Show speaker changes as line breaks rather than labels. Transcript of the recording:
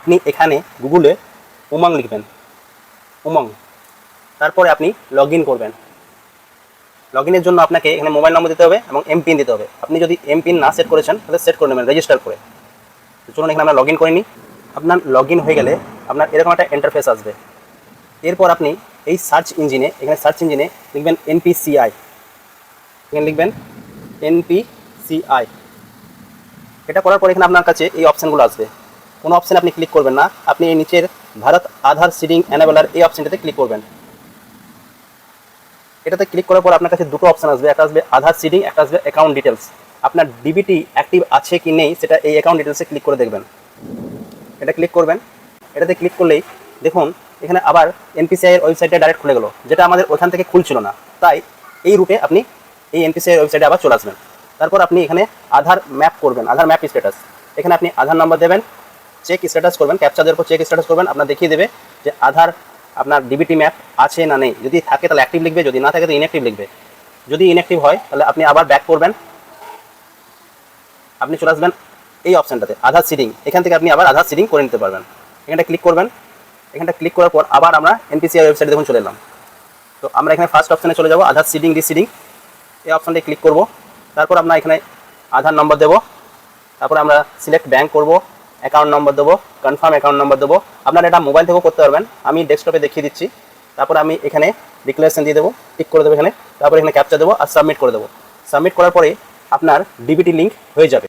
আপনি এখানে গুগলে উমং লিখবেন, উমং, তারপরে আপনি লগ ইন করবেন। লগ ইনের জন্য আপনাকে এখানে মোবাইল নম্বর দিতে হবে এবং এমপিন দিতে হবে। আপনি যদি এমপিন না সেট করেছেন তাহলে সেট করে নেবেন রেজিস্টার করে। তো চলুন এখানে আমরা লগ ইন করে নিই। আপনার লগ ইন হয়ে গেলে আপনার এরকম একটা ইন্টারফেস আসবে। এরপর আপনি এই সার্চ ইঞ্জিনে, এখানে সার্চ ইঞ্জিনে লিখবেন এনপিসিআই, এখানে লিখবেন এনপিসিআই। এটা করার পর এখানে আপনার কাছে এই অপশানগুলো আসবে। কোনো অপশানে আপনি ক্লিক করবেন না, আপনি এই নিচের ভারত আধার সিডিং এনেবলার এই অপশানটাতে ক্লিক করবেন। এটাতে ক্লিক করার পর আপনার কাছে দুটো অপশান আসবে, একটা আসবে আধার সিডিং, একটা আসবে অ্যাকাউন্ট ডিটেলস। আপনার ডিবিটি অ্যাক্টিভ আছে কি নেই সেটা এই অ্যাকাউন্ট ডিটেলসে ক্লিক করে দেখবেন। এটা ক্লিক করবেন। এটাতে ক্লিক করলেই দেখুন এখানে আবার এনপিসিআই এর ওয়েবসাইটে ডাইরেক্ট খুলে গেল, যেটা আমাদের ওখান থেকে খুলছিল না। তাই এই রুটে আপনি এই এনপিসিআই এর ওয়েবসাইটে আবার চলে আসবেন। তারপর আপনি এখানে আধার ম্যাপ করবেন, আধার ম্যাপ স্ট্যাটাস। এখানে আপনি আধার নাম্বার দেবেন, চেক স্ট্যাটাস করবেন, ক্যাপচা দেওয়ার পর চেক স্ট্যাটাস করবেন। আপনার দেখিয়ে দেবে যে আধার আপনার ডিবিটি ম্যাপ আছে না নেই। যদি থাকে তাহলে অ্যাক্টিভ লিখবে, যদি না থাকে তো ইনঅ্যাক্টিভ লিখবে। যদি ইনঅ্যাক্টিভ হয় তাহলে আপনি আবার ব্যাক করবেন, আপনি চলে আসবেন এই অপশানটাতে আধার সিডিং। এখান থেকে আপনি আবার আধার সিডিং করে নিতে পারবেন। এখানটা ক্লিক করবেন। এখানটা ক্লিক করার পর আবার আমরা এনপিসিআই ওয়েবসাইটে দেখুন চলে এলাম। তো আমরা এখানে ফার্স্ট অপশানে চলে যাব, আধার সিডিং রিসিডিং, এই অপশানটায় ক্লিক করব। তারপর আমরা এখানে আধার নম্বর দেবো, তারপরে আমরা সিলেক্ট ব্যাঙ্ক করব, অ্যাকাউন্ট নম্বর দেবো, কনফার্ম অ্যাকাউন্ট নম্বর দেবো। আপনারা এটা মোবাইল থেকেও করতে পারবেন, আমি ডেস্কটপে দেখিয়ে দিচ্ছি। তারপরে আমি এখানে ডিক্লারেশন দিয়ে দেবো, টিক করে দেবো এখানে। তারপরে এখানে ক্যাপচা দেবো আর সাবমিট করে দেবো। সাবমিট করার পরে আপনার ডিবিটি লিঙ্ক হয়ে যাবে।